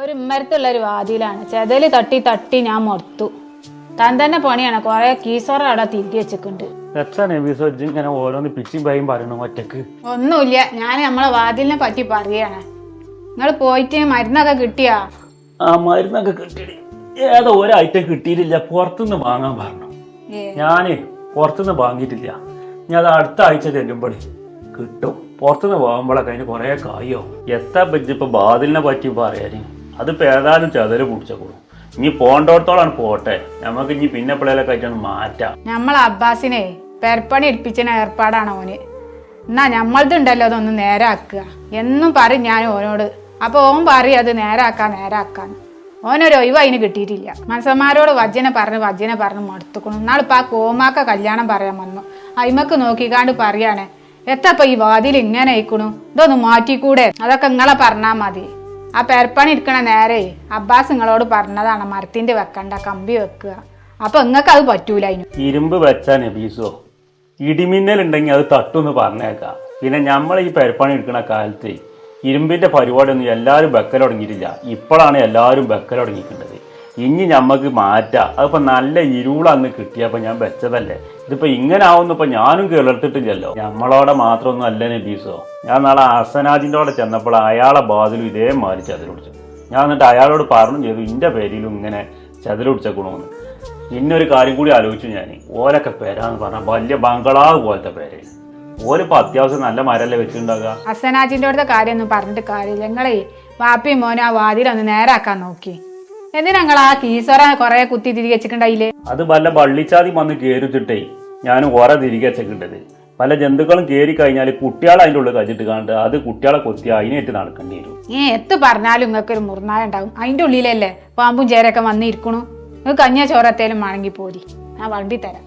ഒരു ഇമ്മരത്തുള്ളൊരു വാതിലാണ് ചെതല് തട്ടി തട്ടി ഞാൻ മൊർത്തു. താൻ തന്നെ പണിയാണ്. കുറെ കീസോറ അവിടെ തിരികെ വെച്ചിട്ടുണ്ട്. ഇങ്ങനെ ഓരോന്ന് പിച്ചും പയും പറയണു ഒറ്റക്ക്. ഒന്നുമില്ല, ഞാൻ നമ്മളെ വാതിലിനെ പറ്റി പറയാണ്. നിങ്ങൾ പോയിട്ട് മരുന്നൊക്കെ കിട്ടിയാ? ആ മരുന്നൊക്കെ കിട്ടി. ഏതോ ഒരാഴ്ച കിട്ടിയിട്ടില്ല. പുറത്തുനിന്ന് വാങ്ങാൻ പറഞ്ഞു. ഞാന് പുറത്തുനിന്ന് വാങ്ങിയിട്ടില്ല. ഞാൻ അത് അടുത്ത ആഴ്ച ചെല്ലുമ്പോഴേ കിട്ടും. പുറത്തുനിന്ന് വാങ്ങുമ്പോഴൊക്കെ അതിന് കുറെ കായോ എത്താ പറ്റിപ്പോ ബാതിലിനെ പറ്റി പറയാന്. അതിപ്പോ ഏതായാലും ചെതല് പിടിച്ചോളൂ. ഇനി പോണ്ടോടത്തോളാണ് പോട്ടെ. നമുക്ക് ഇനി പിന്നെ പിള്ളേരൊക്കെ ആയിട്ടൊന്ന് മാറ്റാം. നമ്മളെ അബ്ബാസിനെ പെരപ്പണി എടുപ്പിച്ച ഏർപ്പാടാണ് ഓന്. എന്നാ നമ്മളതുണ്ടല്ലോ അതൊന്ന് നേരാക്കുക എന്നും പറയും ഞാൻ ഓനോട്. അപ്പൊ ഓൻ പറയും അത് നേരാക്കാന്ന്. ഓനൊരു ഒഴിവ് അതിന് കിട്ടിയിട്ടില്ല. മനസ്സന്മാരോട് വജ്ജനെ പറഞ്ഞ് മടുത്തുക്കണം. എന്നാളിപ്പോ ആ കോമാക്ക കല്യാണം പറയാൻ വന്നു. അയിമക്ക് നോക്കിക്കാണ്ട് പറയാണ്, എത്തപ്പ ഈ വാതിൽ ഇങ്ങനെ ആയിക്കണു, ഇതൊന്ന് മാറ്റിക്കൂടെ? അതൊക്കെ നിങ്ങളെ പറഞ്ഞാ മതി. ആ പെരപ്പണി ഇരിക്കണ നേരെ അബ്ബാസ് നിങ്ങളോട് പറഞ്ഞതാണ് മരത്തിന്റെ വെക്കണ്ട, കമ്പി വെക്കുക. അപ്പൊ നിങ്ങൾക്ക് അത് പറ്റൂല. അതിന് ഇരുമ്പ് വെച്ചാ നബീസോ ഇടിമിന്നൽ ഉണ്ടെങ്കിൽ അത് തട്ടുന്ന് പറഞ്ഞേക്കാം. പിന്നെ നമ്മൾ ഈ പെരപ്പണി എടുക്കുന്ന കാലത്ത് ഇരുമ്പിന്റെ പരിപാടിയൊന്നും എല്ലാവരും വെക്കൽ തുടങ്ങിയിട്ടില്ല. ഇപ്പോഴാണ് എല്ലാവരും വെക്കൽ തുടങ്ങിയിട്ടുള്ളത്. ഇനി ഞമ്മക്ക് മാറ്റാം. അതിപ്പോ നല്ല ഇരുളന്ന് കിട്ടിയപ്പോ ഞാൻ വെച്ചതല്ലേ. ഇതിപ്പോ ഇങ്ങനെ ആവുന്നപ്പോ ഞാനും കേളർത്തിട്ടില്ലല്ലോ. നമ്മളോടെ മാത്രമൊന്നും അല്ല നബീസോ. ഞാൻ നാളെ ഹസനാജിന്റെ അവിടെ ചെന്നപ്പോൾ അയാളെ ബാതിലും ഇതേമാതിരി ചെതലുടിച്ചു. ഞാൻ എന്നിട്ട് അയാളോട് പറഞ്ഞു ചെയ്തു ഇന്റെ പേരിലും ഇങ്ങനെ ചെതലുടിച്ചേക്കണമെന്ന്. പിന്നൊരു കാര്യം കൂടി ആലോചിച്ചു ഞാൻ. ഓലൊക്കെ പേരാന്ന് പറഞ്ഞാൽ വലിയ ബംഗ്ലാവ് പോലത്തെ പേര്. ഓലിപ്പോ അത്യാവശ്യം നല്ല മരല്ലേ വെച്ചിട്ടുണ്ടാകുക. ഹസനാജിന്റെ അടുത്ത കാര്യമൊന്നും പറഞ്ഞിട്ട് കാര്യമില്ല. നിങ്ങളെ വാപ്പിയും മോനും ആ വാതിലൊന്ന് നേരാക്കാൻ നോക്കി. എന്തിനാ നിങ്ങൾ ആ കീസറ കൊറേ കുത്തി തിരികെ വെച്ചിട്ടുണ്ടായില്ലേ? അത് വല്ല വള്ളിച്ചാതി വന്ന് കയറിച്ചിട്ടേ ഞാൻ കുറെ തിരികെ വെച്ചിട്ടുണ്ടത്. പല ജന്തുക്കളും കയറി കഴിഞ്ഞാൽ കുട്ടികളെ അതിൻ്റെ ഉള്ളിൽ കഴിച്ചിട്ട് കണ്ട് അത് കുട്ടികളെ കൊത്തി അതിനായിട്ട് നടക്കേണ്ടി വരും. എത്ത് പറഞ്ഞാലും നിങ്ങൾക്ക് ഒരു മുറിനായ ഉണ്ടാവും. അതിന്റെ ഉള്ളിലല്ലേ പാമ്പും ചേരൊക്കെ വന്നിരിക്കണു. നിങ്ങൾക്ക് കഞ്ഞ ചോറത്തേലും വേണമെങ്കിൽ പോരി, ഞാൻ വണ്ടി തരാം.